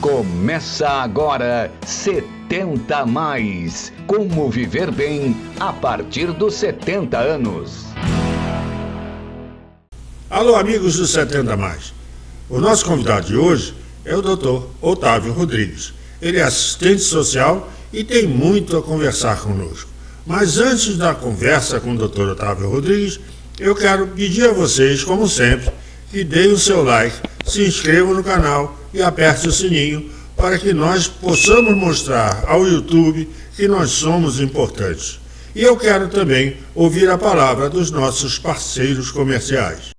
Começa agora 70 a mais. Como viver bem a partir dos 70 anos. Alô, amigos do 70 a mais. O nosso convidado de hoje é o Dr. Otávio Rodrigues. Ele é assistente social e tem muito a conversar conosco. Mas antes da conversa com o Dr. Otávio Rodrigues, eu quero pedir a vocês, como sempre, que deem o seu like, se inscrevam no canal e aperte o sininho para que nós possamos mostrar ao YouTube que nós somos importantes. E eu quero também ouvir a palavra dos nossos parceiros comerciais.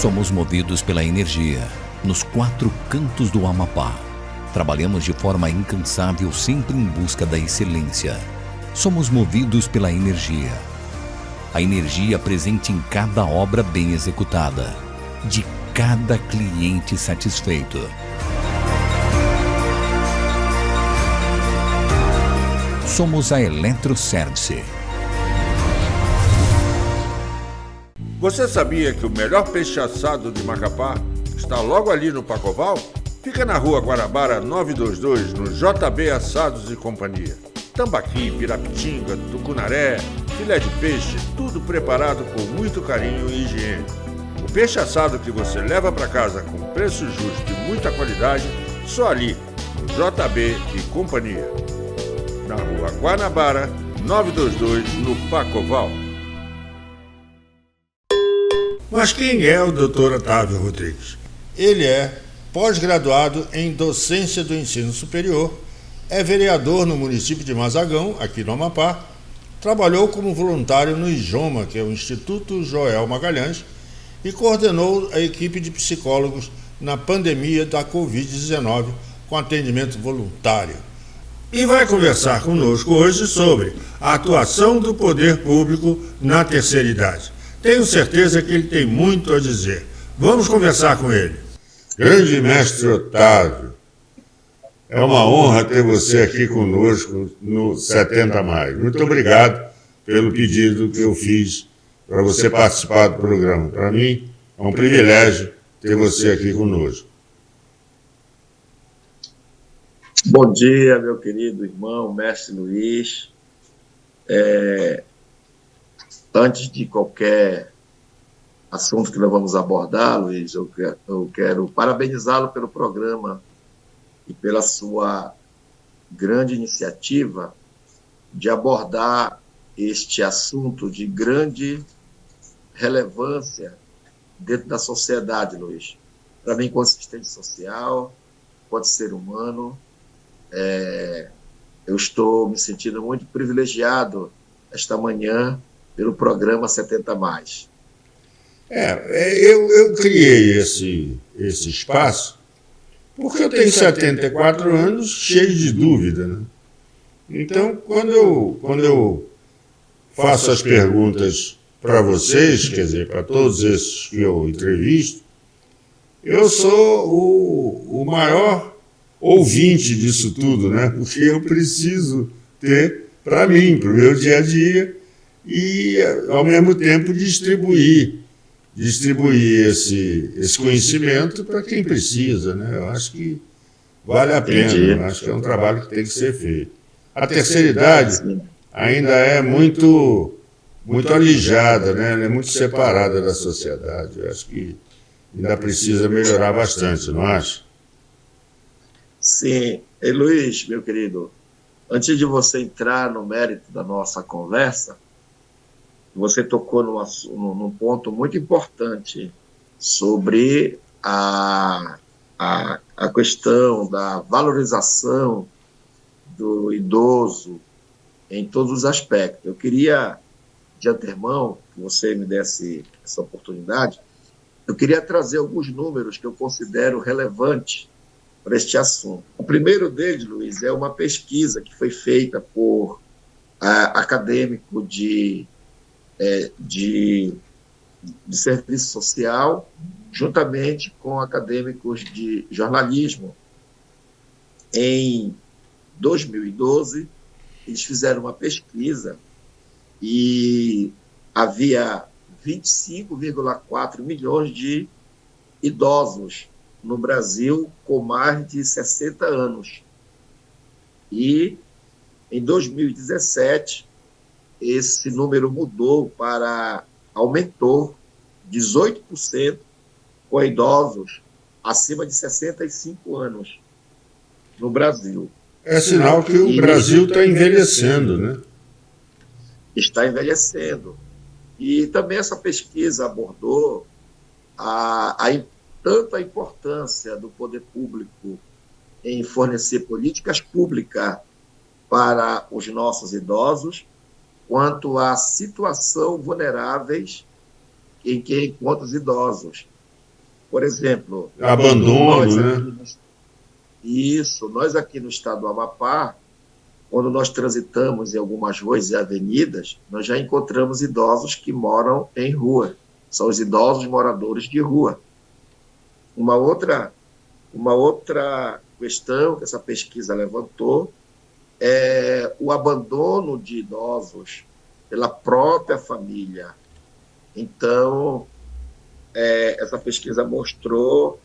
Somos movidos pela energia, nos 4 cantos do Amapá. Trabalhamos de forma incansável, sempre em busca da excelência. Somos movidos pela energia. A energia presente em cada obra bem executada, de cada cliente satisfeito. Somos a Eletroservice. Você sabia que o melhor peixe assado de Macapá está logo ali no Pacoval? Fica na Rua Guarabara 922, no JB Assados e Companhia. Tambaqui, pirapitinga, tucunaré, filé de peixe, tudo preparado com muito carinho e higiene. O peixe assado que você leva para casa com preço justo e muita qualidade, só ali, no JB e Companhia. Na Rua Guanabara, 922, no Pacoval. Mas quem é o Dr. Otávio Rodrigues? Ele é pós-graduado em docência do ensino superior, é vereador no município de Mazagão, aqui no Amapá, trabalhou como voluntário no IJOMA, que é o Instituto Joel Magalhães, e coordenou a equipe de psicólogos na pandemia da Covid-19 com atendimento voluntário. E vai conversar conosco hoje sobre a atuação do poder público na terceira idade. Tenho certeza que ele tem muito a dizer. Vamos conversar com ele. Grande mestre Otávio, é uma honra ter você aqui conosco no 70 a mais. Muito obrigado pelo pedido que eu fiz para você participar do programa. Para mim é um privilégio ter você aqui conosco. Bom dia, meu querido irmão, mestre Luiz. Antes de qualquer assunto que nós vamos abordar, Luiz, eu quero parabenizá-lo pelo programa e pela sua grande iniciativa de abordar este assunto de grande relevância dentro da sociedade, Luiz. Para mim, consistente social, pode ser humano, eu estou me sentindo muito privilegiado esta manhã pelo programa 70 a mais. Eu criei esse espaço porque eu tenho 74 anos cheio de dúvida, né? Então, quando eu faço as perguntas para vocês, quer dizer, para todos esses que eu entrevisto, eu sou o maior ouvinte disso tudo, né? Porque eu preciso ter para mim, para o meu dia a dia, e, ao mesmo tempo, distribuir esse conhecimento para quem precisa, né? Eu acho que vale a pena, eu acho que é um trabalho que tem que ser feito. A terceira idade ainda é muito alijada, né? Ela é muito separada da sociedade. Eu acho que ainda precisa melhorar bastante, não acha? Sim. E, Luiz, meu querido, antes de você entrar no mérito da nossa conversa, você tocou num ponto muito importante sobre a questão da valorização do idoso em todos os aspectos. Eu queria, de antemão, que você me desse essa oportunidade, eu queria trazer alguns números que eu considero relevantes para este assunto. O primeiro deles, Luiz, é uma pesquisa que foi feita por acadêmico de serviço social, juntamente com acadêmicos de jornalismo. Em 2012, eles fizeram uma pesquisa e havia 25,4 milhões de idosos no Brasil com mais de 60 anos. E, em 2017, esse número aumentou 18% com idosos acima de 65 anos no Brasil. É sinal que o Brasil está envelhecendo, né? Está envelhecendo. E também essa pesquisa abordou tanto a importância do poder público em fornecer políticas públicas para os nossos idosos, quanto à situação vulneráveis em que encontram os idosos. Por exemplo, abandono, né? Nós aqui no estado do Amapá, quando nós transitamos em algumas ruas e avenidas, nós já encontramos idosos que moram em rua. São os idosos moradores de rua. Uma outra questão que essa pesquisa levantou é o abandono de idosos pela própria família. Então, essa pesquisa mostrou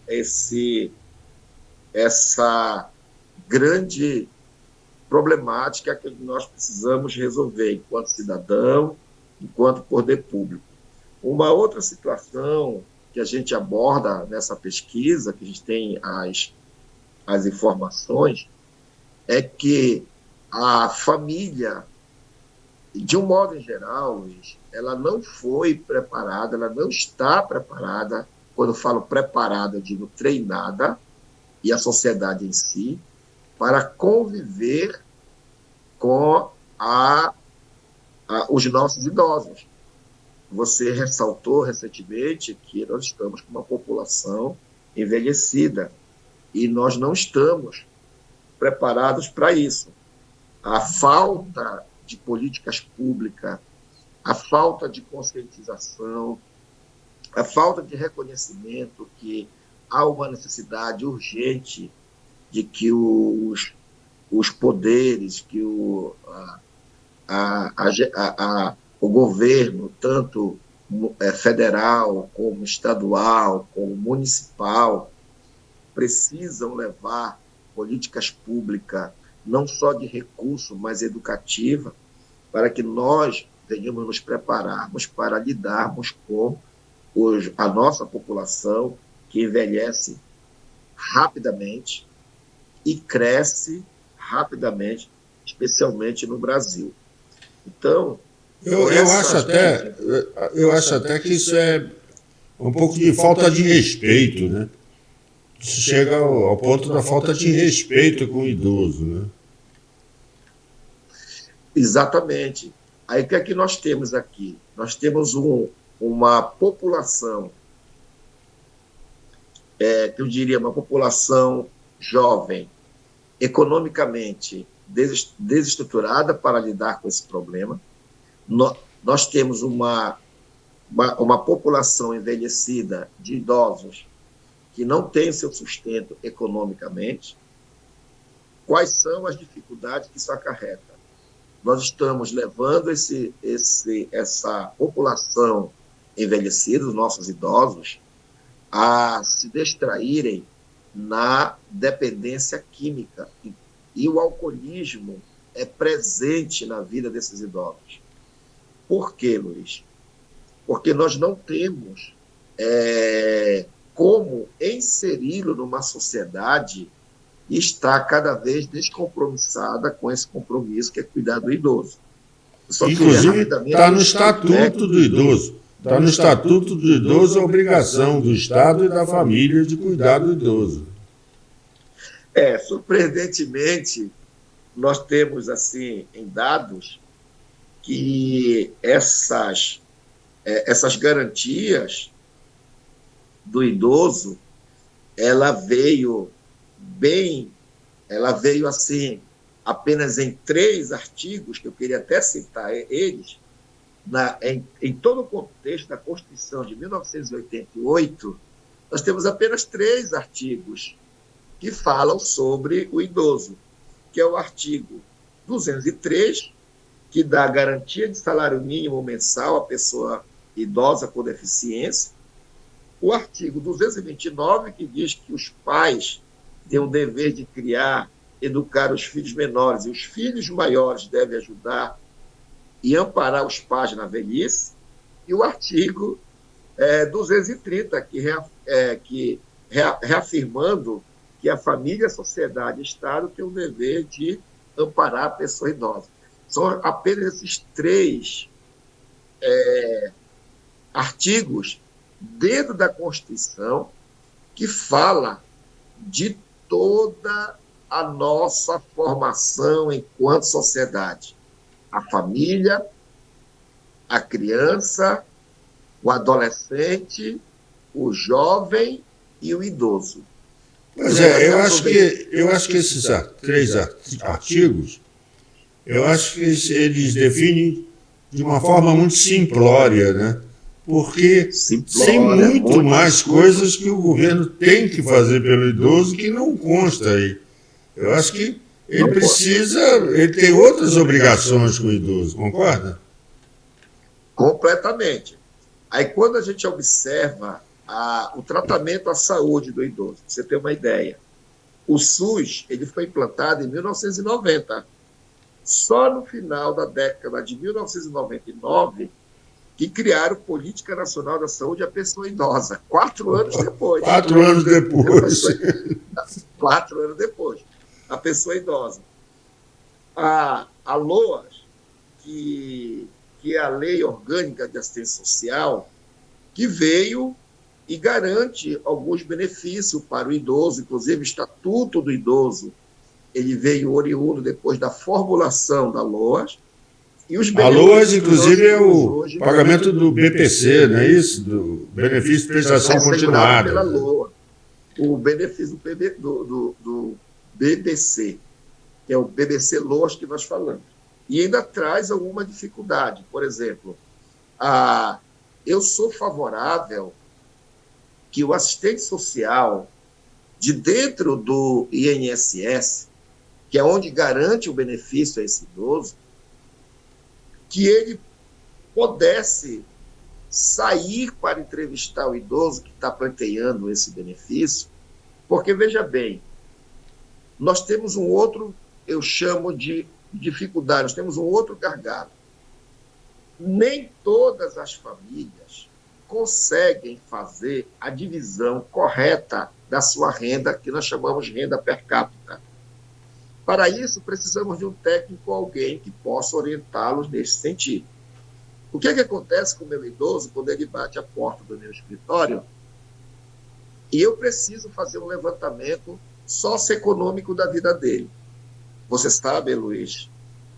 essa grande problemática que nós precisamos resolver enquanto cidadão, enquanto poder público. Uma outra situação que a gente aborda nessa pesquisa, que a gente tem as informações, é que a família, de um modo em geral, Luiz, ela não foi preparada, ela não está preparada. Quando eu falo preparada, eu digo treinada, e a sociedade em si, para conviver com os nossos idosos. Você ressaltou recentemente que nós estamos com uma população envelhecida e nós não estamos preparados para isso. A falta de políticas públicas, a falta de conscientização, a falta de reconhecimento que há uma necessidade urgente de que os poderes, que o governo, tanto federal, como estadual, como municipal, precisam levar políticas públicas, não só de recurso, mas educativa, para que nós venhamos nos prepararmos para lidarmos com a nossa população, que envelhece rapidamente e cresce rapidamente, especialmente no Brasil. Então, eu acho até que isso é um pouco de falta de respeito, né? Isso chega ao ponto da falta de respeito com o idoso, né? Exatamente. Aí o que é que nós temos aqui? Nós temos uma população, que eu diria uma população jovem, economicamente desestruturada para lidar com esse problema. Nós temos uma população envelhecida de idosos que não tem seu sustento economicamente. Quais são as dificuldades que isso acarreta? Nós estamos levando essa população envelhecida, os nossos idosos, a se distraírem na dependência química. E o alcoolismo é presente na vida desses idosos. Por quê, Luiz? Porque nós não temos como inseri-lo numa sociedade que está cada vez descompromissada com esse compromisso que é cuidar do idoso. Inclusive, está no Estatuto do Idoso. Está no Estatuto do Idoso a obrigação do Estado e da família de cuidar do idoso. Surpreendentemente, nós temos, assim, em dados, que essas garantias do idoso, ela veio assim, apenas em 3 artigos, que eu queria até citar eles, em todo o contexto da Constituição de 1988, nós temos apenas 3 artigos que falam sobre o idoso, que é o artigo 203, que dá garantia de salário mínimo mensal à pessoa idosa com deficiência, o artigo 229, que diz que os pais têm o dever de criar, educar os filhos menores, e os filhos maiores devem ajudar e amparar os pais na velhice, e o artigo 230, que reafirmando que a família, a sociedade e o Estado têm o dever de amparar a pessoa idosa. São apenas esses 3 artigos dentro da Constituição que fala de toda a nossa formação enquanto sociedade. A família, a criança, o adolescente, o jovem e o idoso. Pois eu acho que esses 3 artigos, eu acho que eles definem de uma forma muito simplória, né? Porque tem muito mais coisas que o governo tem que fazer pelo idoso que não consta aí. Eu acho que ele tem outras obrigações com o idoso, concorda? Completamente. Aí, quando a gente observa o tratamento à saúde do idoso, pra você ter uma ideia, o SUS ele foi implantado em 1990. Só no final da década de 1999 que criaram Política Nacional da Saúde à Pessoa Idosa, 4 anos depois. 4 anos depois. 4 anos depois. A pessoa idosa. A LOAS, que é a Lei Orgânica de Assistência Social, que veio e garante alguns benefícios para o idoso, inclusive o Estatuto do Idoso, ele veio oriundo depois da formulação da LOAS. E os a LOAS, inclusive, é o pagamento do BPC, não é isso? Do benefício de prestação continuada. Pela LOAS. O benefício do BBC, que é o BBC LOAS que nós falamos. E ainda traz alguma dificuldade. Por exemplo, eu sou favorável que o assistente social, de dentro do INSS, que é onde garante o benefício a esse idoso, que ele pudesse sair para entrevistar o idoso que está pleiteando esse benefício, porque, veja bem, nós temos um outro, eu chamo de dificuldade, nós temos um outro gargalo. Nem todas as famílias conseguem fazer a divisão correta da sua renda, que nós chamamos de renda per capita. Para isso, precisamos de um técnico, alguém que possa orientá-los nesse sentido. O que acontece com o meu idoso quando ele bate a porta do meu escritório e eu preciso fazer um levantamento socioeconômico da vida dele? Você sabe, Luiz,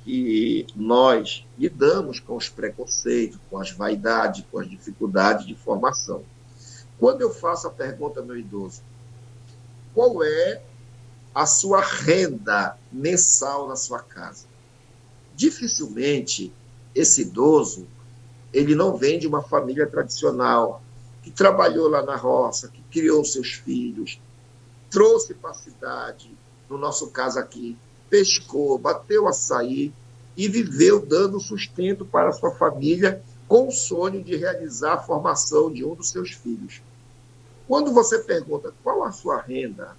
que nós lidamos com os preconceitos, com as vaidades, com as dificuldades de formação. Quando eu faço a pergunta ao meu idoso, qual é a sua renda mensal na sua casa? Dificilmente esse idoso, ele não vem de uma família tradicional, que trabalhou lá na roça, que criou seus filhos, trouxe para a cidade, no nosso caso aqui, pescou, bateu açaí e viveu dando sustento para a sua família com o sonho de realizar a formação de um dos seus filhos. Quando você pergunta qual a sua renda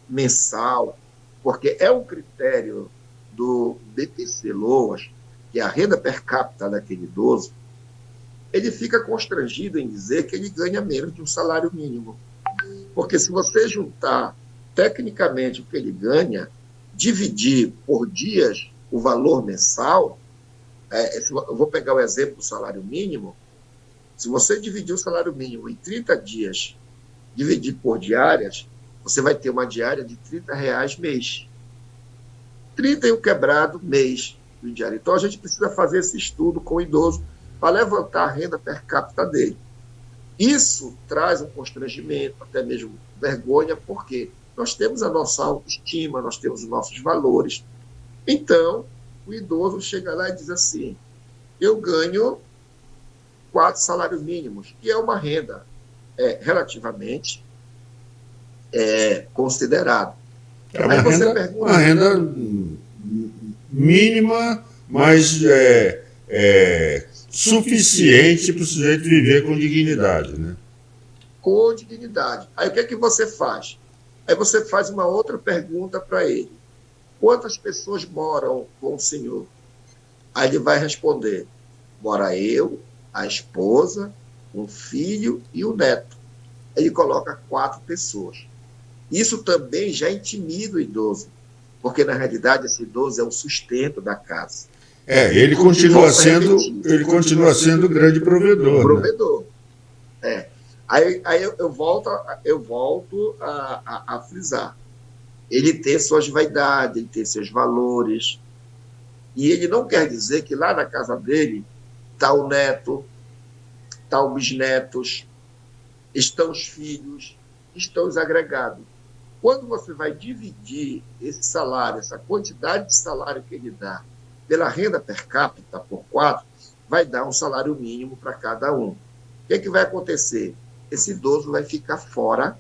mensal, porque é um critério do BPC LOAS, que é a renda per capita daquele idoso, ele fica constrangido em dizer que ele ganha menos de um salário mínimo. Porque se você juntar tecnicamente o que ele ganha, dividir por dias o valor mensal, eu vou pegar o exemplo do salário mínimo, se você dividir o salário mínimo em 30 dias, dividir por diárias, você vai ter uma diária de R$30 mês. 30 e um quebrado mês do diário. Então, a gente precisa fazer esse estudo com o idoso para levantar a renda per capita dele. Isso traz um constrangimento, até mesmo vergonha, porque nós temos a nossa autoestima, nós temos os nossos valores. Então, o idoso chega lá e diz assim, eu ganho 4 salários mínimos, que é uma renda relativamente considerada. É uma renda mínima, mas suficiente para o sujeito viver com dignidade, né? com dignidade. Aí o que é que você faz? Aí você faz uma outra pergunta para ele. Quantas pessoas moram com o senhor? Aí ele vai responder, mora eu, a esposa, um filho e um neto. Ele coloca 4 pessoas. Isso também já intimida o idoso, porque na realidade esse idoso é o sustento da casa. Ele continua sendo o grande provedor. Provedor. Né? Aí eu volto a frisar. Ele tem suas vaidades, ele tem seus valores. E ele não quer dizer que lá na casa dele está o neto, está os bisnetos, estão os filhos, estão os agregados. Quando você vai dividir esse salário, essa quantidade de salário que ele dá, pela renda per capita, por 4, vai dar um salário mínimo para cada um. O que é que vai acontecer? Esse idoso vai ficar fora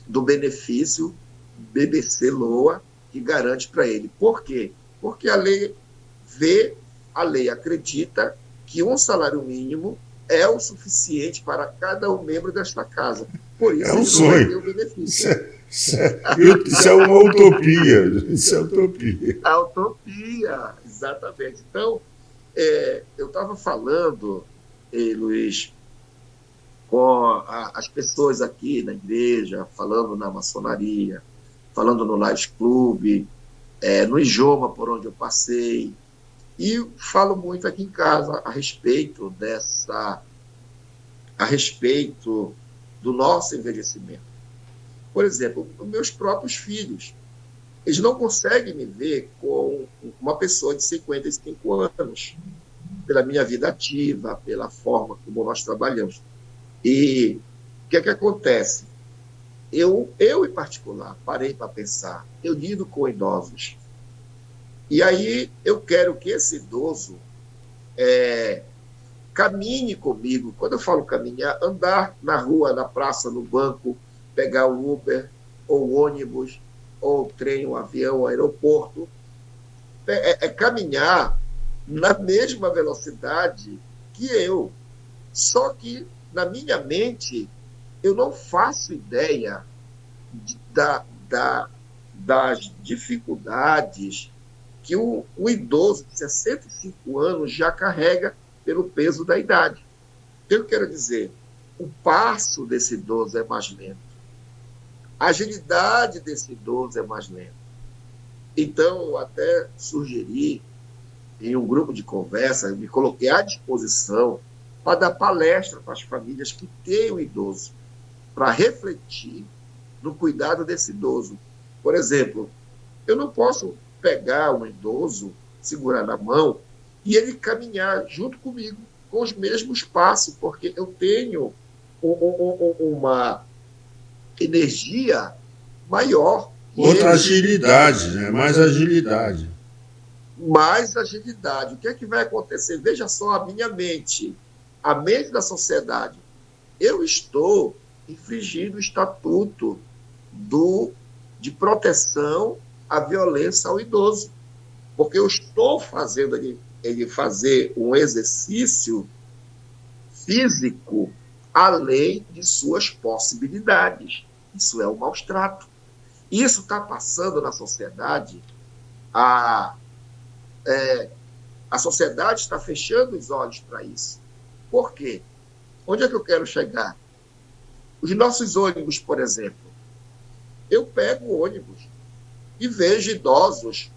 do benefício BBC LOA que garante para ele. Por quê? Porque a lei acredita que um salário mínimo é o suficiente para cada um membro desta casa. Por isso, é um sonho. Vai ter o benefício. Isso é uma utopia. Isso é utopia. A utopia, exatamente. Então, eu estava falando, Luiz, com as pessoas aqui na igreja, falando na maçonaria, falando no Lions Club, no Ijoma, por onde eu passei, e falo muito aqui em casa a respeito do nosso envelhecimento. Por exemplo, os meus próprios filhos, eles não conseguem me ver com uma pessoa de 55 anos, pela minha vida ativa, pela forma como nós trabalhamos. E o que é que acontece? Eu em particular, parei para pensar, eu lido com idosos. E aí eu quero que esse idoso caminhe comigo. Quando eu falo caminhar, andar na rua, na praça, no banco, pegar o Uber, ou o ônibus, ou o trem, o avião, o aeroporto. Caminhar na mesma velocidade que eu. Só que, na minha mente, eu não faço ideia das dificuldades que o idoso de 65 anos já carrega pelo peso da idade. Eu quero dizer, o passo desse idoso é mais lento. A agilidade desse idoso é mais lenta. Então, eu até sugeri, em um grupo de conversa, eu me coloquei à disposição para dar palestra para as famílias que têm o idoso, para refletir no cuidado desse idoso. Por exemplo, eu não posso pegar um idoso, segurar na mão e ele caminhar junto comigo, com os mesmos passos, porque eu tenho uma energia maior. Outra agilidade, né? Mais agilidade. Mais agilidade. O que é que vai acontecer? Veja só a minha mente, a mente da sociedade. Eu estou infringindo o estatuto de proteção à violência ao idoso, porque eu estou fazendo ele fazer um exercício físico além de suas possibilidades. Isso é um maus-trato. Isso está passando na sociedade. A sociedade está fechando os olhos para isso. Por quê? Onde é que eu quero chegar? Os nossos ônibus, por exemplo. Eu pego o ônibus e vejo idosos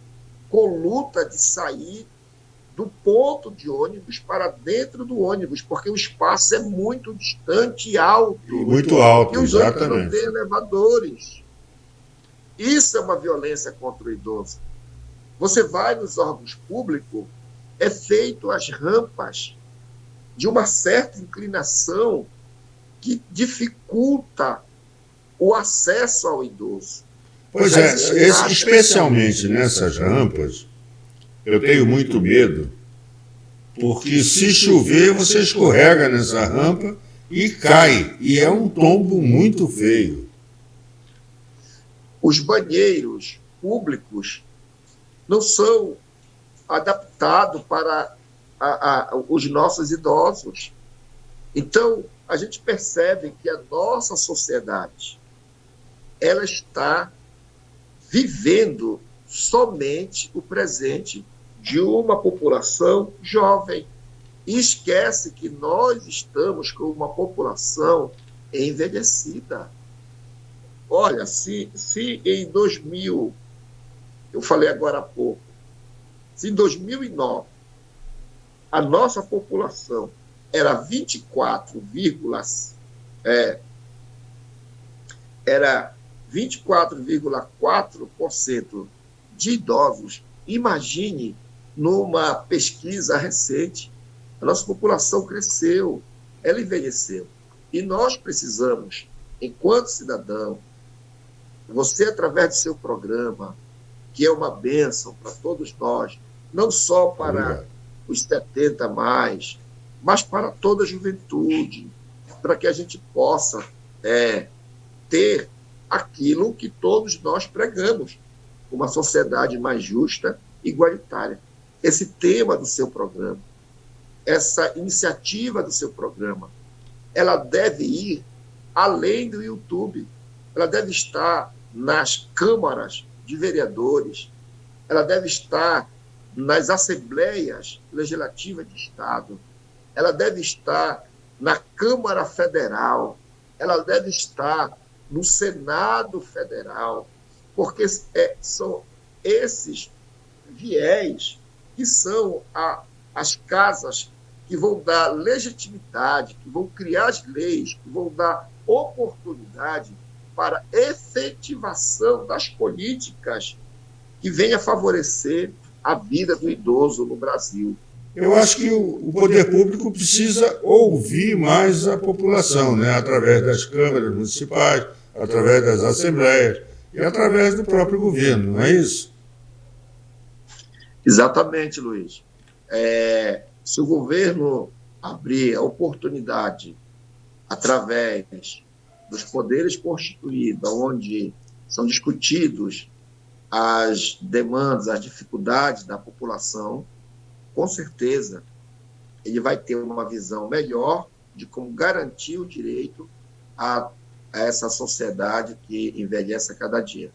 com luta de sair do ponto de ônibus para dentro do ônibus, porque o espaço é muito distante e alto. Muito alto, e os exatamente. ônibus não têm elevadores. Isso é uma violência contra o idoso. Você vai nos órgãos públicos, é feito as rampas de uma certa inclinação que dificulta o acesso ao idoso. Pois especialmente nessas rampas, eu tenho muito medo, porque se chover, você escorrega nessa rampa e cai, e é um tombo muito feio. Os banheiros públicos não são adaptados para os nossos idosos. Então, a gente percebe que a nossa sociedade ela está vivendo somente o presente de uma população jovem. E esquece que nós estamos com uma população envelhecida. Olha, se em 2000, eu falei agora há pouco, se em 2009 a nossa população era 24,4% de idosos, imagine numa pesquisa recente, a nossa população cresceu, ela envelheceu. E nós precisamos, enquanto cidadão, você, através do seu programa, que é uma bênção para todos nós, não só para os 70 mais, mas para toda a juventude, para que a gente possa ter aquilo que todos nós pregamos, uma sociedade mais justa e igualitária. Esse tema do seu programa, essa iniciativa do seu programa, ela deve ir além do YouTube, ela deve estar nas câmaras de vereadores, ela deve estar nas assembleias legislativas de Estado, ela deve estar na Câmara Federal, ela deve estar no Senado Federal, porque são esses viés que são as casas que vão dar legitimidade, que vão criar as leis, que vão dar oportunidade para efetivação das políticas que venham favorecer a vida do idoso no Brasil. Eu acho que o poder público precisa ouvir mais a população, né? Através das câmaras municipais, através das assembleias e através do próprio governo, não é isso? Exatamente, Luiz. Se o governo abrir a oportunidade através dos poderes constituídos, onde são discutidos as demandas, as dificuldades da população, com certeza ele vai ter uma visão melhor de como garantir o direito a essa sociedade que envelhece a cada dia.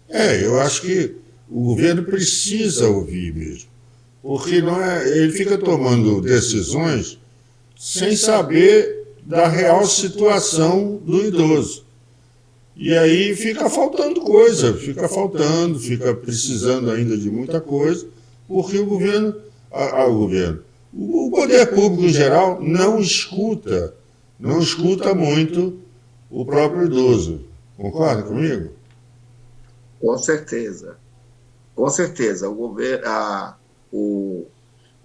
Eu acho que o governo precisa ouvir mesmo, porque ele fica tomando decisões sem saber da real situação do idoso. E aí fica faltando coisa, fica precisando ainda de muita coisa, porque o poder público em geral não escuta muito o próprio idoso. Concorda comigo? Com certeza. Com certeza. O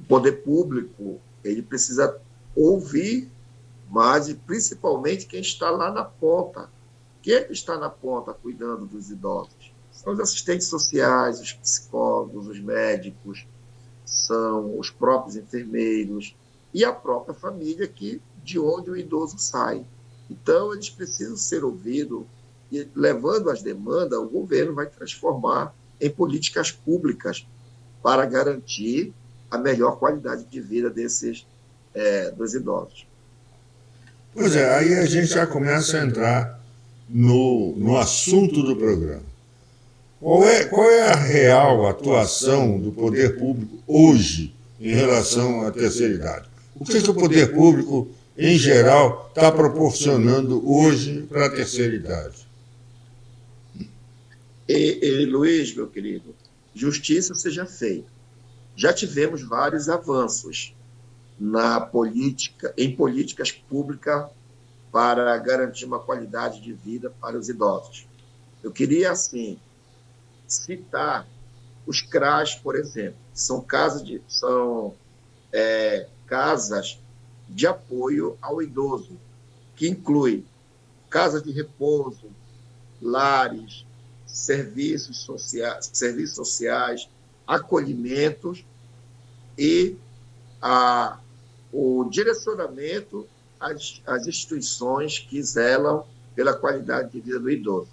poder público ele precisa ouvir, mas e principalmente quem está lá na ponta. Quem é que está na ponta cuidando dos idosos? São os assistentes sociais, os psicólogos, os médicos, são os próprios enfermeiros e a própria família de onde o idoso sai. Então, eles precisam ser ouvidos e, levando as demandas, o governo vai transformar em políticas públicas para garantir a melhor qualidade de vida dos idosos. Pois é, aí a gente já começa a entrar no assunto do programa. Qual é a real atuação do poder público hoje em relação à terceira idade? O que o poder público, em geral, está proporcionando hoje para a terceira idade? Luiz, meu querido, justiça seja feita. Já tivemos vários avanços em políticas públicas para garantir uma qualidade de vida para os idosos. Eu queria, assim, citar os CRAs, por exemplo, são casas de apoio ao idoso, que inclui casas de repouso, lares, serviços sociais, acolhimentos e o direcionamento às instituições que zelam pela qualidade de vida do idoso.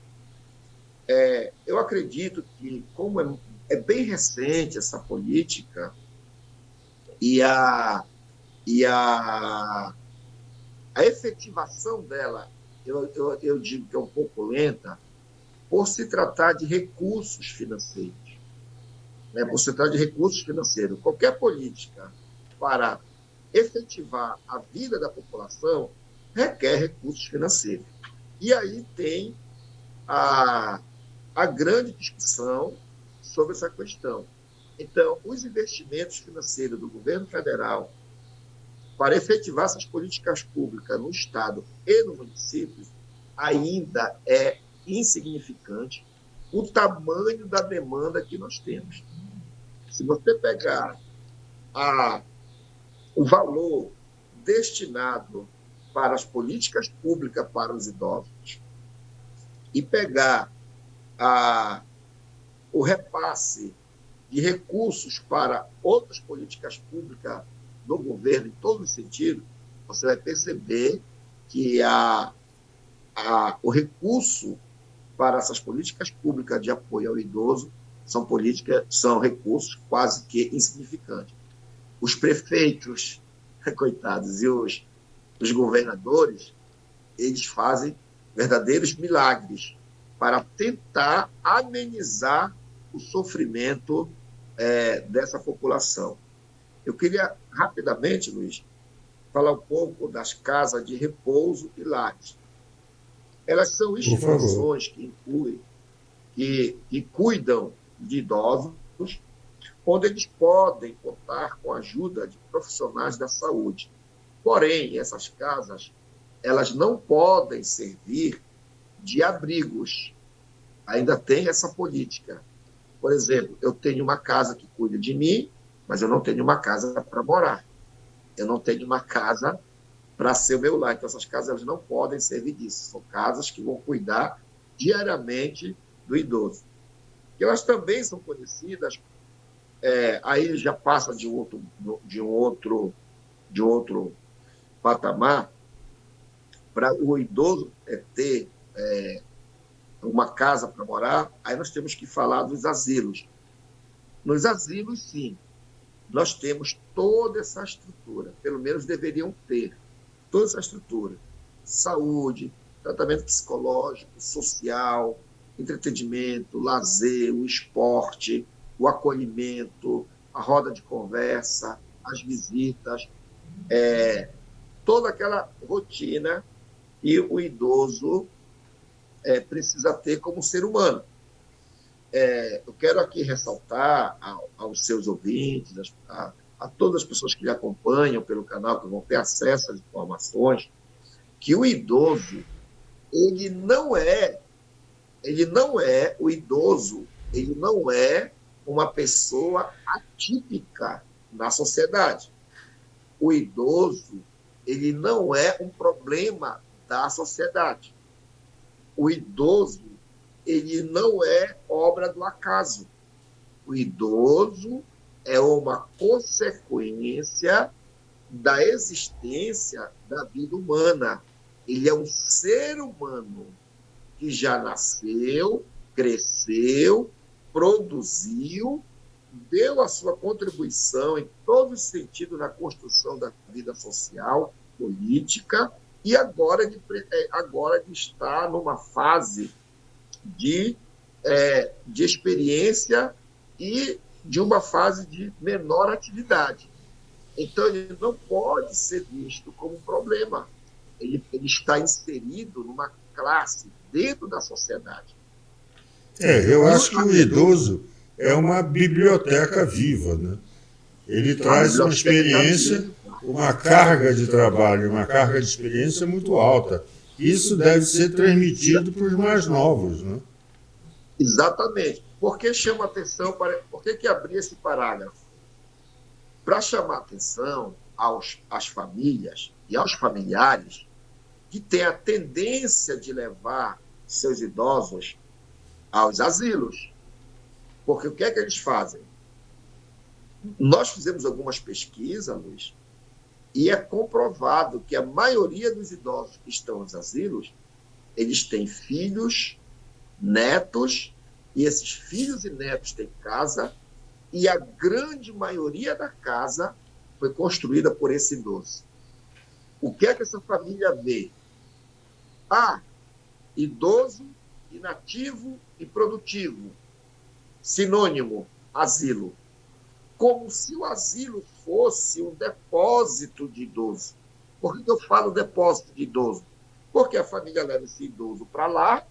Eu acredito que, como é bem recente essa política, e A efetivação dela, eu digo que é um pouco lenta, por se tratar de recursos financeiros. Né? Por se tratar de recursos financeiros. Qualquer política para efetivar a vida da população requer recursos financeiros. E aí tem a grande discussão sobre essa questão. Então, os investimentos financeiros do governo federal para efetivar essas políticas públicas no Estado e no município ainda é insignificante o tamanho da demanda que nós temos. Se você pegar o valor destinado para as políticas públicas para os idosos e pegar o repasse de recursos para outras políticas públicas do governo, em todos os sentidos, você vai perceber que o recurso para essas políticas públicas de apoio ao idoso são recursos quase que insignificantes. Os prefeitos, coitados, e os governadores, eles fazem verdadeiros milagres para tentar amenizar o sofrimento dessa população. Eu queria, rapidamente, Luiz, falar um pouco das casas de repouso e lares. Elas são instituições que cuidam de idosos, onde eles podem contar com a ajuda de profissionais da saúde. Porém, essas casas, elas não podem servir de abrigos. Ainda tem essa política. Por exemplo, eu tenho uma casa que cuida de mim, mas eu não tenho uma casa para morar. Eu não tenho uma casa para ser o meu lar. Então, essas casas elas não podem servir disso. São casas que vão cuidar diariamente do idoso. E elas também são conhecidas, aí já passa de um outro patamar, para o idoso ter uma casa para morar, aí nós temos que falar dos asilos. Nos asilos, sim, nós temos toda essa estrutura, pelo menos deveriam ter, toda essa estrutura. Saúde, tratamento psicológico, social, entretenimento, lazer, o esporte, o acolhimento, a roda de conversa, as visitas, toda aquela rotina que o idoso precisa ter como ser humano. Eu quero aqui ressaltar aos seus ouvintes, a todas as pessoas que lhe acompanham pelo canal, que vão ter acesso às informações, que o idoso, ele não é uma pessoa atípica na sociedade. O idoso, ele não é um problema da sociedade. O idoso, ele não é obra do acaso. O idoso é uma consequência da existência da vida humana. Ele é um ser humano que já nasceu, cresceu, produziu, deu a sua contribuição em todos os sentidos na construção da vida social, política, e agora de estar numa fase de experiência e de uma fase de menor atividade. Então, ele não pode ser visto como um problema. Ele está inserido numa classe dentro da sociedade. Eu acho que o idoso é uma biblioteca viva, né? Ele traz uma experiência, uma carga de trabalho, uma carga de experiência muito alta. Isso deve ser transmitido para os mais novos, né? Exatamente. Por que chama atenção? Por que abri esse parágrafo? Para chamar atenção às famílias e aos familiares que têm a tendência de levar seus idosos aos asilos. Porque o que é que eles fazem? Nós fizemos algumas pesquisas, Luiz, e é comprovado que a maioria dos idosos que estão nos asilos, eles têm filhos, netos, e esses filhos e netos têm casa, e a grande maioria da casa foi construída por esse idoso. O que é que essa família vê? Idoso, inativo e produtivo. Sinônimo, asilo. Como se o asilo fosse um depósito de idoso. Por que eu falo depósito de idoso? Porque a família leva esse idoso para lá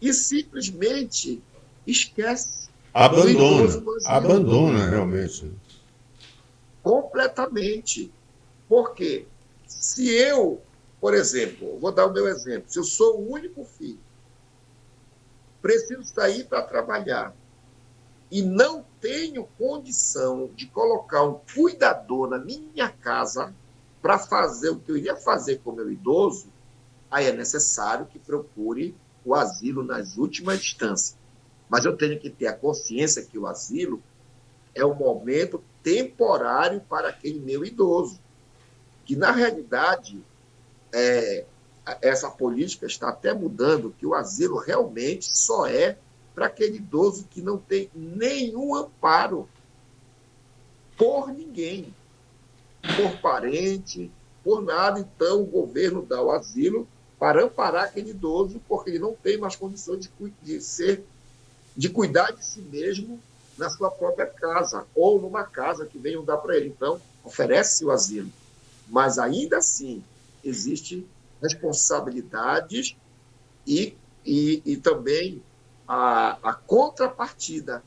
e simplesmente esquece. Abandona realmente. Completamente. Por quê? Se eu, por exemplo, vou dar o meu exemplo, se eu sou o único filho, preciso sair para trabalhar e não tenho condição de colocar um cuidador na minha casa para fazer o que eu iria fazer com o meu idoso, aí é necessário que procure o asilo nas últimas instâncias. Mas eu tenho que ter a consciência que o asilo é um momento temporário para aquele meu idoso. Que, na realidade, essa política está até mudando, que o asilo realmente só é para aquele idoso que não tem nenhum amparo por ninguém, por parente, por nada. Então, o governo dá o asilo para amparar aquele idoso, porque ele não tem mais condições de cuidar de si mesmo na sua própria casa, ou numa casa que venham dar para ele. Então, oferece o asilo. Mas, ainda assim, existem responsabilidades e também a contrapartida.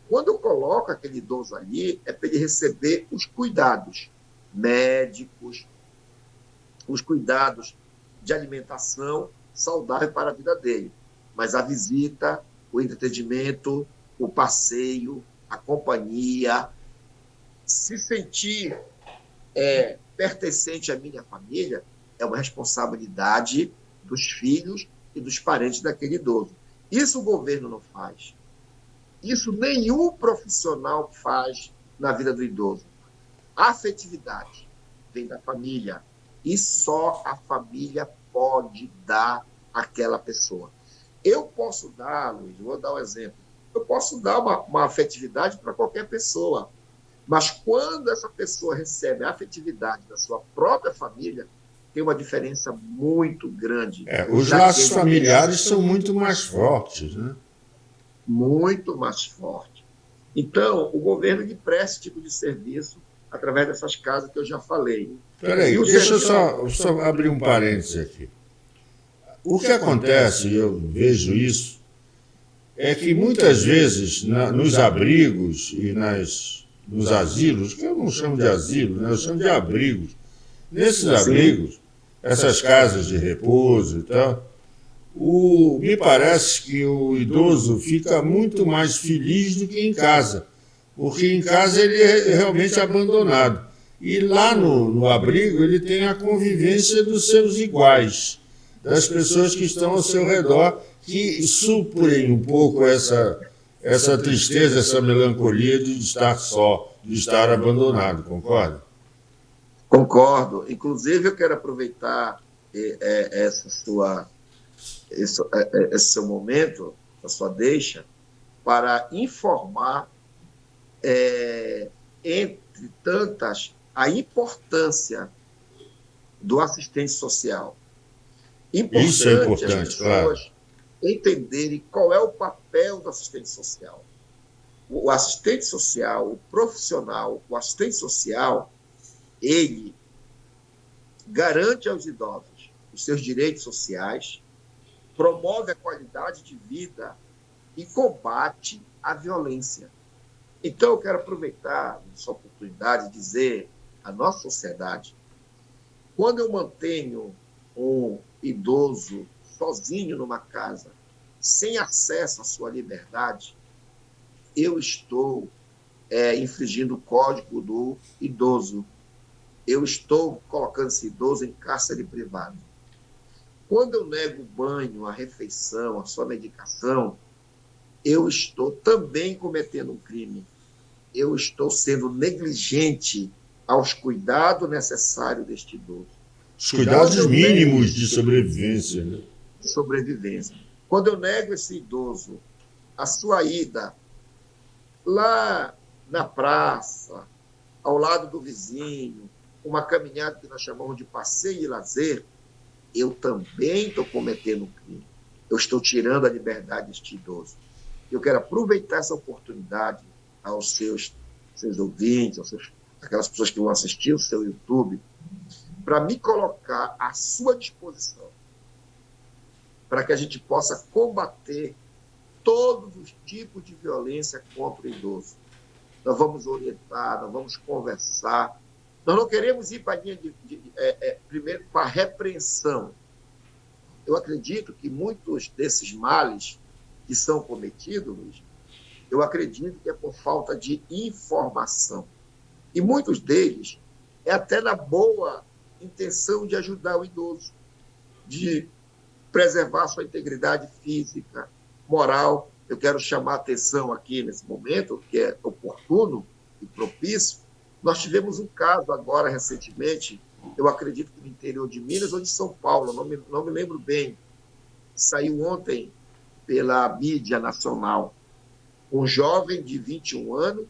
Quando eu coloco aquele idoso ali, é para ele receber os cuidados médicos, os cuidados de alimentação saudável para a vida dele. Mas a visita, o entretenimento, o passeio, a companhia, se sentir pertencente à minha família, é uma responsabilidade dos filhos e dos parentes daquele idoso. Isso o governo não faz. Isso nenhum profissional faz na vida do idoso. A afetividade vem da família e só a família pode dar àquela pessoa. Eu posso dar, Luiz, vou dar um exemplo, eu posso dar uma afetividade para qualquer pessoa, mas quando essa pessoa recebe a afetividade da sua própria família, tem uma diferença muito grande. Os laços familiares são muito mais fortes, né? Muito mais forte. Então, o governo lhe presta esse tipo de serviço através dessas casas que eu já falei. Peraí, deixa eu só abrir um parêntese aqui. O que acontece, eu vejo isso, é que muitas vezes nos abrigos e nos asilos, que eu não chamo de asilo, né? Eu chamo de abrigos. Nesses abrigos, essas casas de repouso e tal, me parece que o idoso fica muito mais feliz do que em casa, porque em casa ele é realmente abandonado. E lá no abrigo ele tem a convivência dos seus iguais, das pessoas que estão ao seu redor, que suprem um pouco essa tristeza, essa melancolia de estar só, de estar abandonado, concorda? Concordo. Inclusive, eu quero aproveitar esse seu momento, a sua deixa, para informar, entre tantas, a importância do assistente social. Isso é importante, as pessoas entenderem qual é o papel do assistente social. O assistente social, o profissional, o assistente social, ele garante aos idosos os seus direitos sociais, promove a qualidade de vida e combate a violência. Então, eu quero aproveitar essa oportunidade de dizer à nossa sociedade, quando eu mantenho um idoso sozinho numa casa, sem acesso à sua liberdade, eu estou infringindo o Código do Idoso. Eu estou colocando esse idoso em cárcere privado. Quando eu nego o banho, a refeição, a sua medicação, eu estou também cometendo um crime. Eu estou sendo negligente aos cuidados necessários deste idoso. Os cuidados mínimos de sobrevivência. Né? Sobrevivência. Quando eu nego esse idoso a sua ida lá na praça, ao lado do vizinho, uma caminhada que nós chamamos de passeio e lazer, eu também estou cometendo um crime. Eu estou tirando a liberdade deste idoso. Eu quero aproveitar essa oportunidade aos seus ouvintes, aquelas pessoas que vão assistir o seu YouTube, para me colocar à sua disposição, para que a gente possa combater todos os tipos de violência contra o idoso. Nós vamos orientar, nós vamos conversar. Nós não queremos ir para a linha primeiro para a repreensão. Eu acredito que muitos desses males que são cometidos, Luiz, eu acredito que é por falta de informação. E muitos deles é até na boa intenção de ajudar o idoso, de preservar sua integridade física, moral. Eu quero chamar a atenção aqui nesse momento, que é oportuno e propício. Nós tivemos um caso agora, recentemente, eu acredito que no interior de Minas ou de São Paulo, não me lembro bem, saiu ontem pela mídia nacional. Um jovem de 21 anos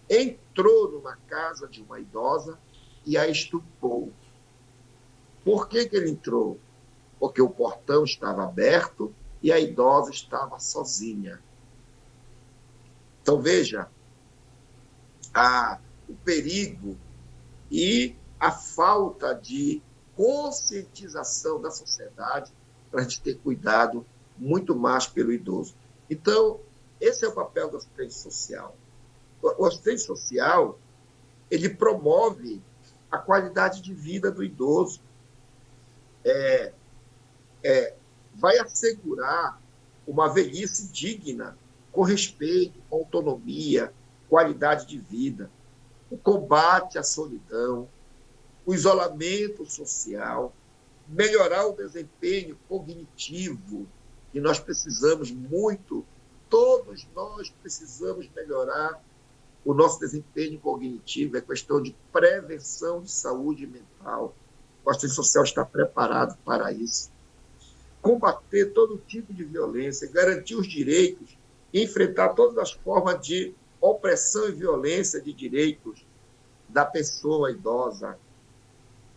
entrou numa casa de uma idosa e a estuprou. Por que ele entrou? Porque o portão estava aberto e a idosa estava sozinha. Então, veja, o perigo e a falta de conscientização da sociedade para a gente ter cuidado muito mais pelo idoso. Então, esse é o papel do assistente social. O assistente social, ele promove a qualidade de vida do idoso, vai assegurar uma velhice digna, com respeito, com autonomia, qualidade de vida, o combate à solidão, o isolamento social, melhorar o desempenho cognitivo, que nós precisamos muito, todos nós precisamos melhorar o nosso desempenho cognitivo, é questão de prevenção de saúde mental. O assistente social está preparado para isso. Combater todo tipo de violência, garantir os direitos, enfrentar todas as formas de opressão e violência de direitos da pessoa idosa.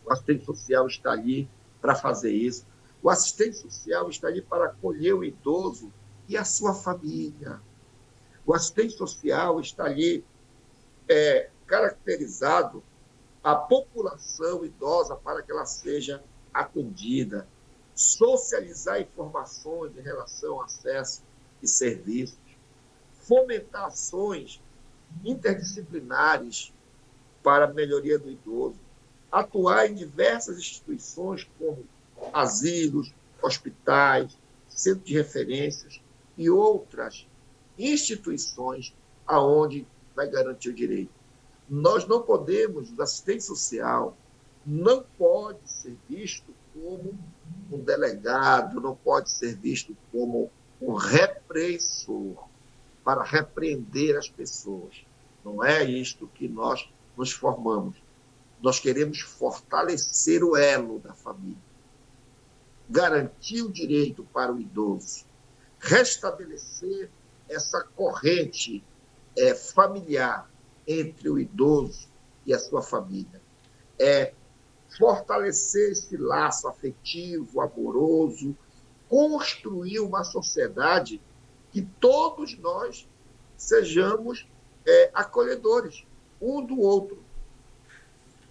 O assistente social está ali para fazer isso. O assistente social está ali para acolher o idoso e a sua família. O assistente social está ali caracterizado a população idosa para que ela seja atendida, socializar informações em relação ao acesso e serviços, fomentar ações interdisciplinares para a melhoria do idoso, atuar em diversas instituições como asilos, hospitais, centros de referências e outras instituições aonde vai garantir o direito. Nós não podemos, o assistente social não pode ser visto como um delegado, não pode ser visto como um repressor para repreender as pessoas. Não é isto que nós nos formamos. Nós queremos fortalecer o elo da família, garantir o direito para o idoso, restabelecer essa corrente familiar entre o idoso e a sua família, fortalecer esse laço afetivo, amoroso, construir uma sociedade que todos nós sejamos acolhedores um do outro.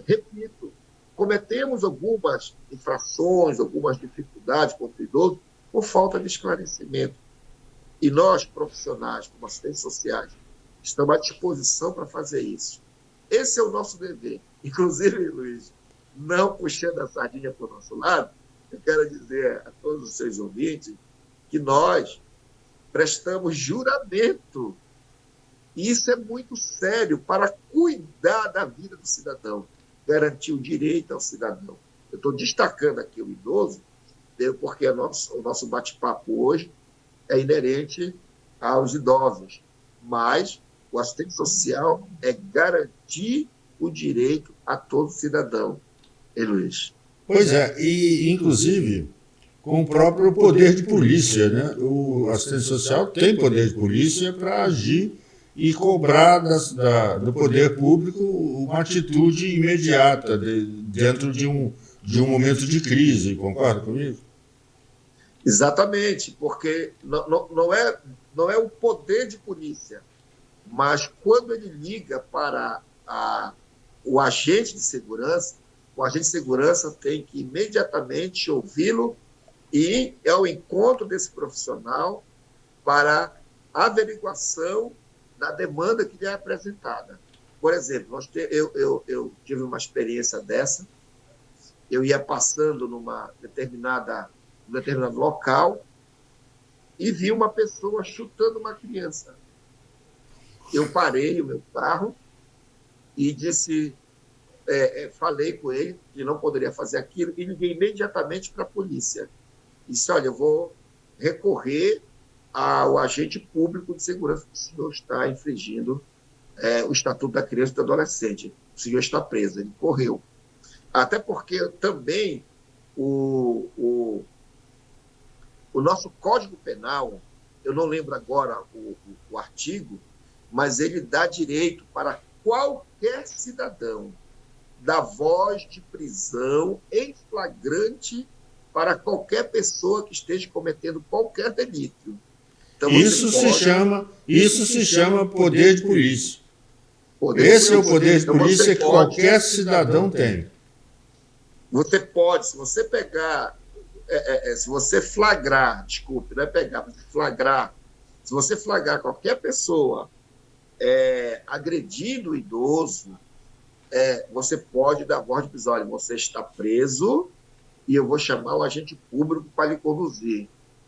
Repito, cometemos algumas infrações, algumas dificuldades contra o idoso por falta de esclarecimento. E nós, profissionais, como assistentes sociais, estamos à disposição para fazer isso. Esse é o nosso dever. Inclusive, Luiz, não puxando a sardinha para o nosso lado, eu quero dizer a todos os seus ouvintes que nós prestamos juramento. E isso é muito sério para cuidar da vida do cidadão, garantir o direito ao cidadão. Eu estou destacando aqui o idoso, porque o nosso bate-papo hoje é inerente aos idosos, mas o assistente social é garantir o direito a todo cidadão. Luiz? Pois é, e inclusive com o próprio poder de polícia, né? O assistente social tem poder de polícia para agir e cobrar do poder público uma atitude imediata dentro de um momento de crise. Concorda comigo? Exatamente, porque não é o poder de polícia, mas quando ele liga para o agente de segurança, o agente de segurança tem que imediatamente ouvi-lo e ir ao encontro desse profissional para averiguação da demanda que lhe é apresentada. Por exemplo, eu tive uma experiência dessa, eu ia passando num determinado local e vi uma pessoa chutando uma criança. Eu parei o meu carro e falei com ele que não poderia fazer aquilo e liguei imediatamente para a polícia. Disse, olha, eu vou recorrer ao agente público de segurança que o senhor está infringindo o Estatuto da Criança e do Adolescente. O senhor está preso. Ele correu. Até porque também o nosso Código Penal, eu não lembro agora o artigo, mas ele dá direito para qualquer cidadão dar voz de prisão em flagrante para qualquer pessoa que esteja cometendo qualquer delito. Então, isso se chama poder de polícia. Esse é o poder de polícia que qualquer cidadão tem. Você pode, se você pegar, se você flagrar, desculpe, não é pegar, flagrar, se você flagrar qualquer pessoa agredindo o idoso, você pode dar voz de prisão. Olha, você está preso e eu vou chamar o agente público para lhe conduzir.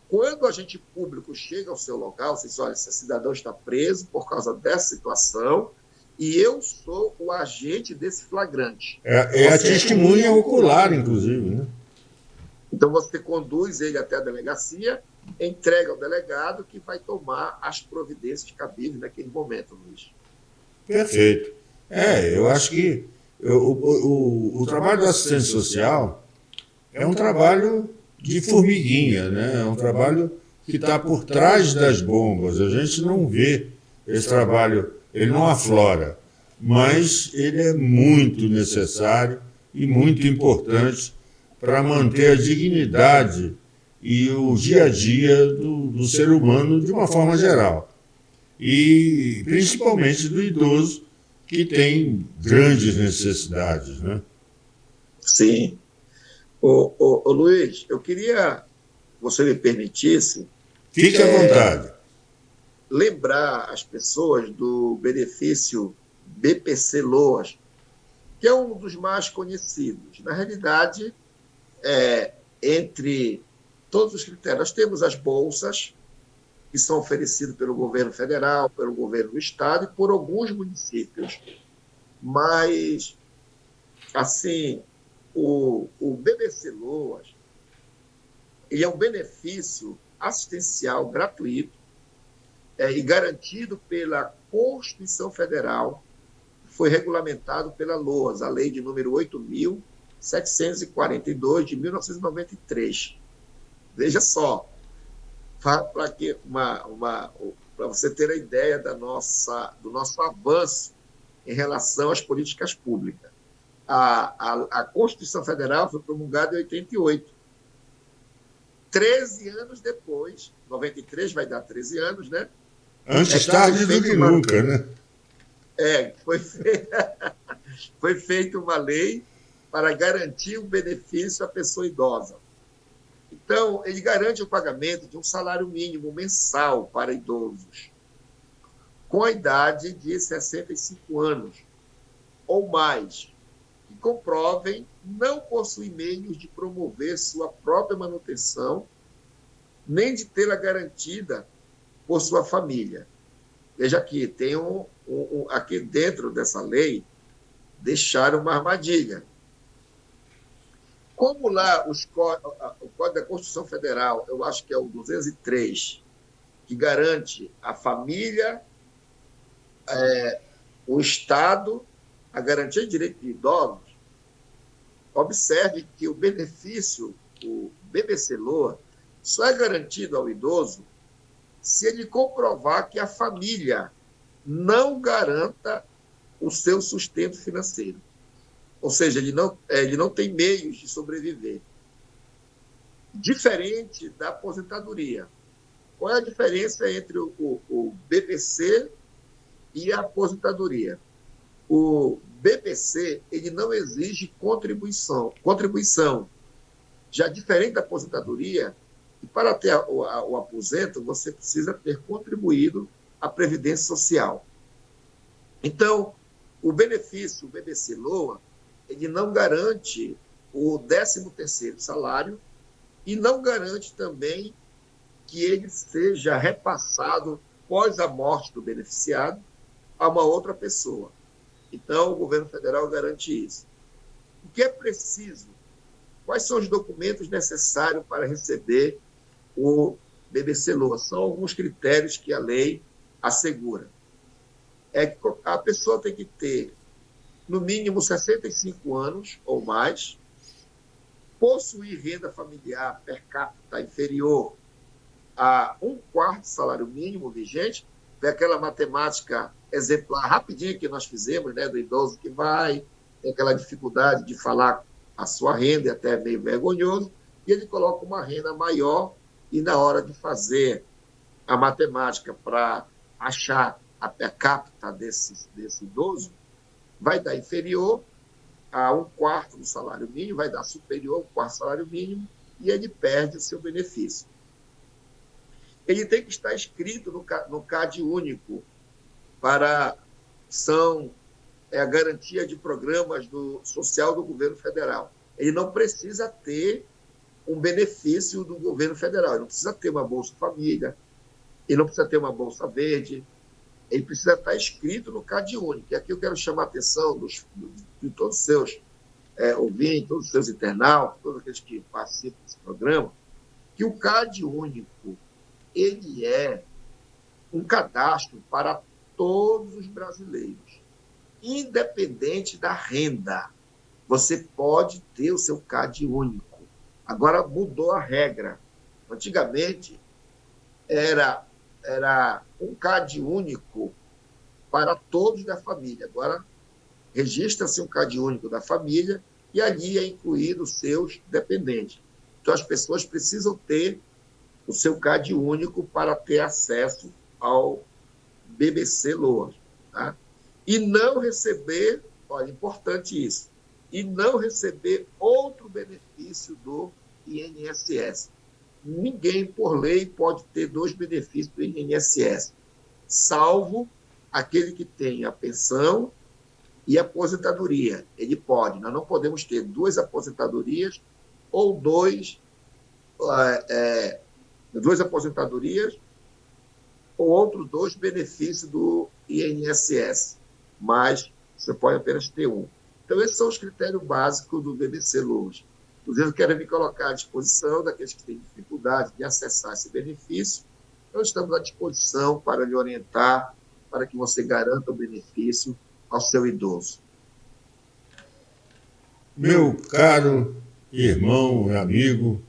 Quando o agente público chega ao seu local, você diz, olha, esse cidadão está preso por causa dessa situação e eu sou o agente desse flagrante. A testemunha ocular, inclusive, né? Então, você conduz ele até a delegacia, entrega ao delegado que vai tomar as providências cabíveis naquele momento, Luiz. Perfeito. Eu acho que o trabalho do assistente social é um trabalho de formiguinha, né? É um trabalho que está por trás das bombas. A gente não vê esse trabalho, ele não aflora, mas ele é muito necessário e muito importante para manter a dignidade e o dia a dia do ser humano de uma forma geral. E principalmente do idoso, que tem grandes necessidades, né? Sim. Ô, Luiz, eu queria que você me permitisse... Fique à vontade. Lembrar as pessoas do benefício BPC Loas, que é um dos mais conhecidos. Na realidade, entre todos os critérios, nós temos as bolsas, que são oferecidas pelo governo federal, pelo governo do estado e por alguns municípios. Mas, assim, o BPC Loas, ele é um benefício assistencial gratuito e garantido pela Constituição Federal, foi regulamentado pela LOAS, a lei de número 8.742 de 1993. Veja só, para você ter a ideia do nosso avanço em relação às políticas públicas. A Constituição Federal foi promulgada em 88. 13 anos depois, 93 vai dar 13 anos, né? Antes tarde do que nunca, né? Foi feita uma lei para garantir o benefício à pessoa idosa. Então, ele garante o pagamento de um salário mínimo mensal para idosos com a idade de 65 anos ou mais, que comprovem não possuir meios de promover sua própria manutenção, nem de tê-la garantida por sua família. Veja aqui, tem aqui dentro dessa lei, deixaram uma armadilha. Como lá o Código da Constituição Federal, eu acho que é o 203, que garante a família, o Estado, a garantia de direitos de idosos, observe que o benefício, o BPC Loa, só é garantido ao idoso se ele comprovar que a família não garanta o seu sustento financeiro. Ou seja, ele não tem meios de sobreviver. Diferente da aposentadoria. Qual é a diferença entre o BPC e a aposentadoria? O BPC ele não exige contribuição. Já diferente da aposentadoria, para ter o aposento, você precisa ter contribuído à Previdência Social. Então, o benefício, o BBC-LOA, ele não garante o 13º salário e não garante também que ele seja repassado após a morte do beneficiado a uma outra pessoa. Então, o governo federal garante isso. O que é preciso? Quais são os documentos necessários para receber o BBC-LOA? São alguns critérios que a lei assegura. É que a pessoa tem que ter, no mínimo, 65 anos ou mais, possuir renda familiar per capita inferior a 1/4 salário mínimo vigente, foi aquela matemática exemplar rapidinho que nós fizemos, né, do idoso que tem aquela dificuldade de falar a sua renda, e até meio vergonhoso, e ele coloca uma renda maior, e na hora de fazer a matemática para achar a per capita desse idoso, vai dar inferior a 1/4 do salário mínimo, vai dar superior a 1/4 do salário mínimo, e ele perde o seu benefício. Ele tem que estar inscrito no CAD único, a garantia de programas social do governo federal. Ele não precisa ter um benefício do governo federal, ele não precisa ter uma Bolsa Família, ele não precisa ter uma Bolsa Verde, ele precisa estar inscrito no CAD único. E aqui eu quero chamar a atenção de todos os seus ouvintes, todos os seus internautas, todos aqueles que participam desse programa, que o CAD único ele é um cadastro para todos os brasileiros, independente da renda. Você pode ter o seu CAD único. Agora mudou a regra. Antigamente era um CAD único para todos da família. Agora registra-se um CAD único da família e ali é incluído os seus dependentes. Então as pessoas precisam ter o seu CAD único para ter acesso ao BBC-LOA. Tá? E não receber, olha, importante isso, e não receber outro benefício do INSS. Ninguém, por lei, pode ter 2 benefícios do INSS, salvo aquele que tem a pensão e a aposentadoria. Ele pode. Nós não podemos ter 2 aposentadorias ou 2 aposentadorias ou outros 2 benefícios do INSS, mas você pode apenas ter um. Então, esses são os critérios básicos do BBC-LOA. Inclusive, eu quero me colocar à disposição daqueles que têm dificuldade de acessar esse benefício. Nós estamos à disposição para lhe orientar, para que você garanta o benefício ao seu idoso. Meu caro irmão e amigo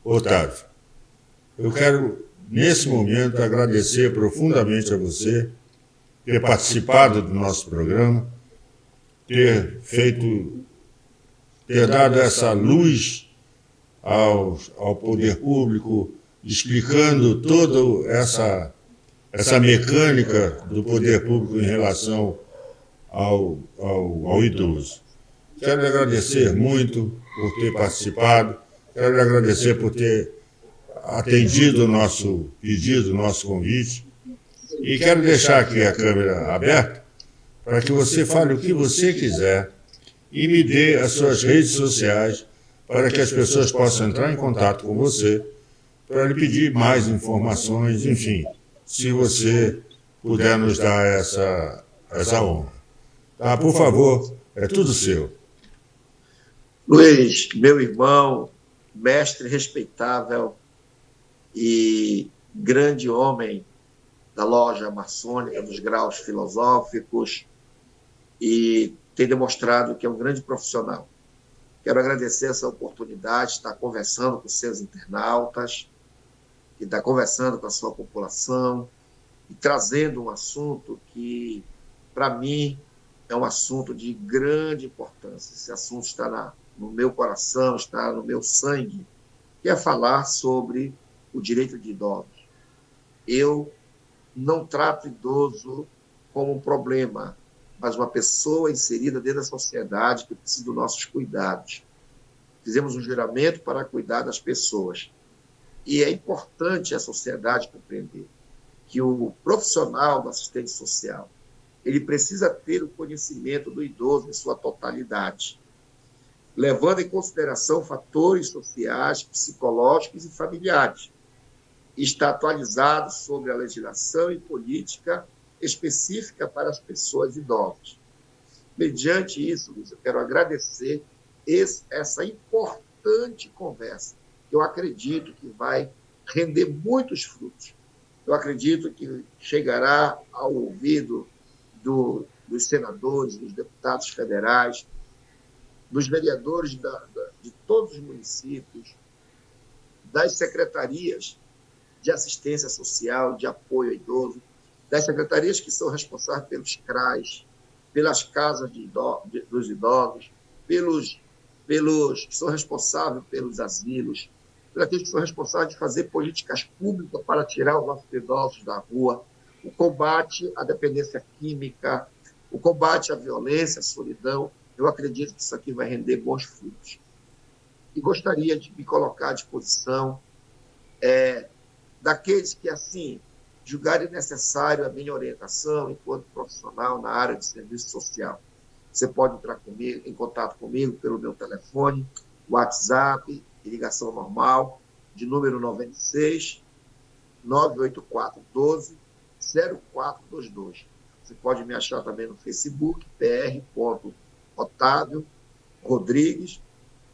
Otávio, eu quero, nesse momento, agradecer profundamente a você ter participado do nosso programa, ter dado essa luz ao poder público, explicando toda essa mecânica do poder público em relação ao idoso. Quero lhe agradecer muito por ter participado, quero lhe agradecer por ter atendido o nosso pedido, o nosso convite, e quero deixar aqui a câmera aberta para que você fale o que você quiser e me dê as suas redes sociais para que as pessoas possam entrar em contato com você para lhe pedir mais informações, enfim, se você puder nos dar essa honra. Tá? Por favor, é tudo seu. Luiz, meu irmão, mestre respeitável e grande homem da loja maçônica, dos graus filosóficos, e tem demonstrado que é um grande profissional. Quero agradecer essa oportunidade de estar conversando com seus internautas, de estar conversando com a sua população, e trazendo um assunto que, para mim, é um assunto de grande importância. Esse assunto está no meu coração, está no meu sangue, que é falar sobre o direito de idosos. Eu não trato idoso como um problema, mas uma pessoa inserida dentro da sociedade que precisa dos nossos cuidados. Fizemos um juramento para cuidar das pessoas. E é importante a sociedade compreender que o profissional do assistente social, ele precisa ter o conhecimento do idoso em sua totalidade, levando em consideração fatores sociais, psicológicos e familiares. Está atualizado sobre a legislação e política específica para as pessoas idosas. Mediante isso, Luiz, eu quero agradecer essa importante conversa, que eu acredito que vai render muitos frutos. Eu acredito que chegará ao ouvido dos senadores, dos deputados federais, dos vereadores de todos os municípios, das secretarias de assistência social, de apoio ao idoso, das secretarias que são responsáveis pelos CRAs, pelas casas dos idosos, pelos que são responsáveis pelos asilos, pelos que são responsáveis de fazer políticas públicas para tirar os nossos idosos da rua, o combate à dependência química, o combate à violência, à solidão. Eu acredito que isso aqui vai render bons frutos. E gostaria de me colocar à disposição daqueles que, assim, julgarem necessário a minha orientação enquanto profissional na área de serviço social. Você pode entrar em contato comigo pelo meu telefone, WhatsApp, ligação normal, de número 96 984 12 0422. Você pode me achar também no Facebook, pr.Otávio Rodrigues,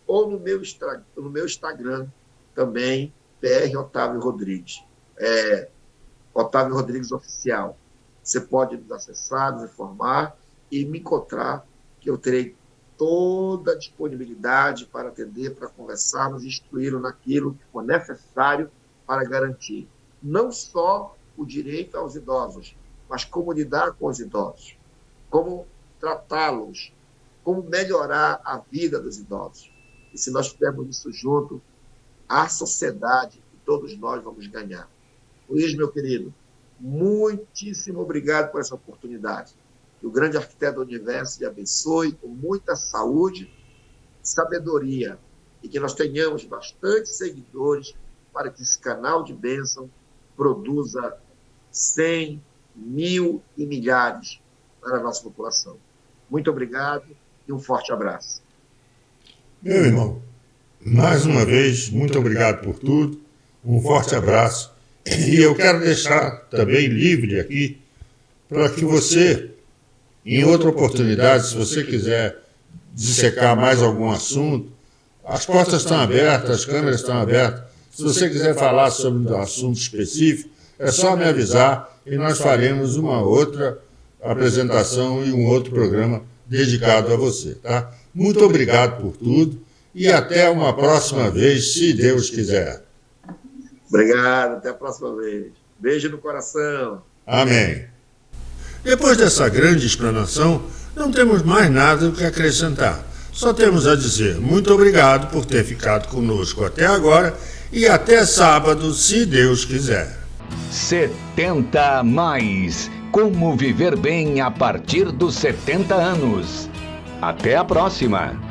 ou no meu Instagram, também, PR Otávio Rodrigues. Otávio Rodrigues Oficial. Você pode nos acessar, nos informar e me encontrar, que eu terei toda a disponibilidade para atender, para conversarmos e instruí-lo naquilo que for necessário para garantir não só o direito aos idosos, mas como lidar com os idosos, como tratá-los, como melhorar a vida dos idosos. E se nós fizermos isso junto, a sociedade e todos nós vamos ganhar. Luiz, meu querido, muitíssimo obrigado por essa oportunidade. Que o grande arquiteto do universo te abençoe com muita saúde, sabedoria, e que nós tenhamos bastante seguidores para que esse canal de bênção produza 100, 1000 e milhares para a nossa população. Muito obrigado e um forte abraço. Meu irmão, mais uma vez, muito obrigado por tudo, um forte abraço. E eu quero deixar também livre aqui para que você, em outra oportunidade, se você quiser dissecar mais algum assunto, as portas estão abertas, as câmeras estão abertas. Se você quiser falar sobre um assunto específico, é só me avisar e nós faremos uma outra apresentação e um outro programa dedicado a você, tá? Muito obrigado por tudo e até uma próxima vez, se Deus quiser. Obrigado, até a próxima vez. Beijo no coração. Amém. Depois dessa grande explanação, não temos mais nada o que acrescentar. Só temos a dizer muito obrigado por ter ficado conosco até agora e até sábado, se Deus quiser. 70 mais. Como viver bem a partir dos 70 anos. Até a próxima.